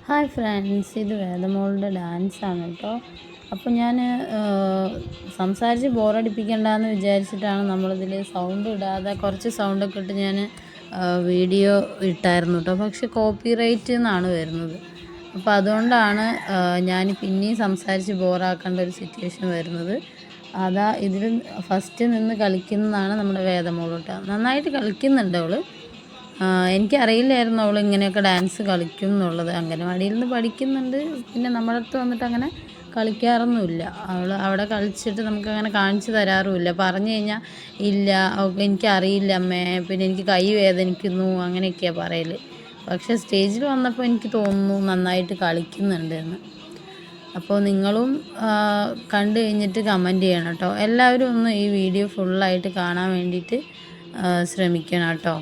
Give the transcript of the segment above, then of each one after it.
Hi friends, ഇത് വേദമോളുടെ ഡാൻസാണ് കേട്ടോ. അപ്പോൾ ഞാൻ സംസാരിച്ച് ബോറടിപ്പിക്കണ്ടെന്ന് വിചാരിച്ചിട്ടാണ് നമ്മളിതിൽ സൗണ്ട് ഇടാതെ കുറച്ച് സൗണ്ടൊക്കെ ഇട്ട് ഞാൻ വീഡിയോ ഇട്ടായിരുന്നു കേട്ടോ. പക്ഷെ കോപ്പിറൈറ്റ് എന്നാണ് വരുന്നത്. അപ്പോൾ അതുകൊണ്ടാണ് ഞാൻ പിന്നെയും സംസാരിച്ച് ബോറാക്കേണ്ട ഒരു സിറ്റുവേഷൻ വരുന്നത്. അതാ ഇതിൽ ഫസ്റ്റ് നിന്ന് കളിക്കുന്നതാണ് നമ്മുടെ വേദമോൾ കേട്ടോ. നന്നായിട്ട് കളിക്കുന്നുണ്ട് അവൾ. എനിക്കറിയില്ലായിരുന്നു അവൾ ഇങ്ങനെയൊക്കെ ഡാൻസ് കളിക്കും എന്നുള്ളത്. അംഗനവാടിയിൽ നിന്ന് പഠിക്കുന്നുണ്ട്, പിന്നെ നമ്മുടെ അടുത്ത് വന്നിട്ട് അങ്ങനെ കളിക്കാറൊന്നുമില്ല. അവൾ അവിടെ കളിച്ചിട്ട് നമുക്കങ്ങനെ കാണിച്ചു തരാറുമില്ല. പറഞ്ഞു കഴിഞ്ഞാൽ ഇല്ല എനിക്കറിയില്ല അമ്മേ, പിന്നെ എനിക്ക് കൈ വേദനിക്കുന്നു അങ്ങനെയൊക്കെയാണ് പറയൽ. പക്ഷേ സ്റ്റേജിൽ വന്നപ്പോൾ എനിക്ക് തോന്നുന്നു നന്നായിട്ട് കളിക്കുന്നുണ്ട് എന്ന്. അപ്പോൾ നിങ്ങളും കണ്ടു കഴിഞ്ഞിട്ട് കമൻറ്റ് ചെയ്യണം കേട്ടോ. എല്ലാവരും ഒന്ന് ഈ വീഡിയോ ഫുള്ളായിട്ട് കാണാൻ വേണ്ടിയിട്ട് ശ്രമിക്കണം കേട്ടോ.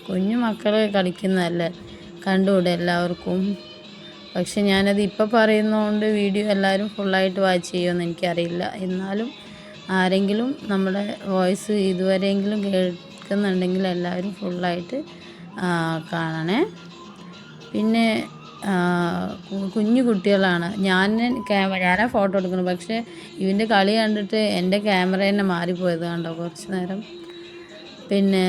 കുഞ്ഞു മക്കൾ കളിക്കുന്നതല്ലേ, കണ്ടുകൂടെ എല്ലാവർക്കും. പക്ഷെ ഞാനത് ഇപ്പോൾ പറയുന്നതുകൊണ്ട് വീഡിയോ എല്ലാവരും ഫുള്ളായിട്ട് വാച്ച് ചെയ്യുമെന്ന് എനിക്കറിയില്ല. എന്നാലും ആരെങ്കിലും നമ്മുടെ വോയിസ് ഇതുവരെയെങ്കിലും കേൾക്കുന്നുണ്ടെങ്കിൽ എല്ലാവരും ഫുള്ളായിട്ട് കാണണേ. പിന്നെ കുഞ്ഞു കുട്ടികളാണ്. ഞാനാ ഫോട്ടോ എടുക്കുന്നത്. പക്ഷേ ഇവൻ്റെ കളി കണ്ടിട്ട് എൻ്റെ ക്യാമറ തന്നെ മാറിപ്പോയത് കണ്ടോ കുറച്ച് നേരം. പിന്നെ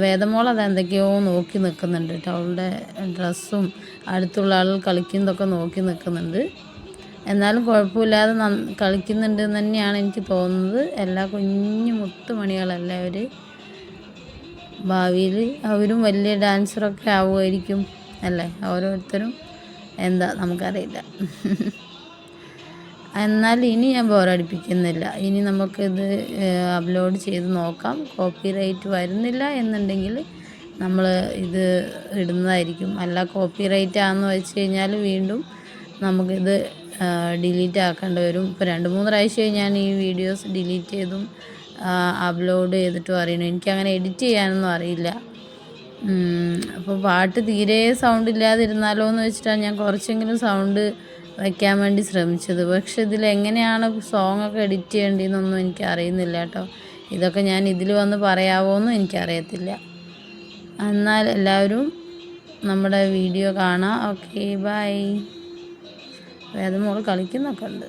വേദമോൾ അതെന്തൊക്കെയോ നോക്കി നിൽക്കുന്നുണ്ട് കേട്ടോ. അവളുടെ ഡ്രസ്സും അടുത്തുള്ള ആൾ കളിക്കുന്നതൊക്കെ നോക്കി നിൽക്കുന്നുണ്ട്. എന്നാലും കുഴപ്പമില്ലാതെ കളിക്കുന്നുണ്ട് എന്ന് തന്നെയാണ് എനിക്ക് തോന്നുന്നത്. എല്ലാ കുഞ്ഞു മുത്തുമണികളല്ലേ അവർ. ഭാവിയിൽ അവരും വലിയ ഡാൻസറൊക്കെ ആവുമായിരിക്കും അല്ലേ, ഓരോരുത്തരും. എന്താ നമുക്കറിയില്ല. എന്നാൽ ഇനി ഞാൻ ബോറടിപ്പിക്കുന്നില്ല. ഇനി നമുക്കിത് അപ്ലോഡ് ചെയ്ത് നോക്കാം. കോപ്പിറൈറ്റ് വരുന്നില്ല എന്നുണ്ടെങ്കിൽ നമ്മൾ ഇത് ഇടുന്നതായിരിക്കും. അല്ല കോപ്പിറൈറ്റ് ആണെന്ന് വെച്ച് കഴിഞ്ഞാൽ വീണ്ടും നമുക്കിത് ഡിലീറ്റ് ആക്കേണ്ടി വരും. ഇപ്പോൾ 2-3 പ്രാവശ്യമായി ഞാൻ ഈ വീഡിയോസ് ഡിലീറ്റ് ചെയ്തും അപ്ലോഡ് ചെയ്തിട്ടും അറിയണം. എനിക്കങ്ങനെ എഡിറ്റ് ചെയ്യാനൊന്നും അറിയില്ല. അപ്പോൾ പാട്ട് തീരെ സൗണ്ട് ഇല്ലാതിരുന്നാലോ എന്ന് വെച്ചിട്ടാണ് ഞാൻ കുറച്ചെങ്കിലും സൗണ്ട് വയ്ക്കാൻ വേണ്ടി ശ്രമിച്ചത്. പക്ഷെ ഇതിലെങ്ങനെയാണ് സോങ്ങൊക്കെ എഡിറ്റ് ചെയ്യേണ്ടതെന്നൊന്നും എനിക്ക് അറിയുന്നില്ല കേട്ടോ. ഇതൊക്കെ ഞാൻ ഇതിൽ വന്ന് പറയാമോ എന്നും എനിക്കറിയത്തില്ല. എന്നാൽ എല്ലാവരും നമ്മുടെ വീഡിയോ കാണാം. Okay, by. വേദമോൾ കളിക്കുന്നൊക്കെ ഉണ്ട്.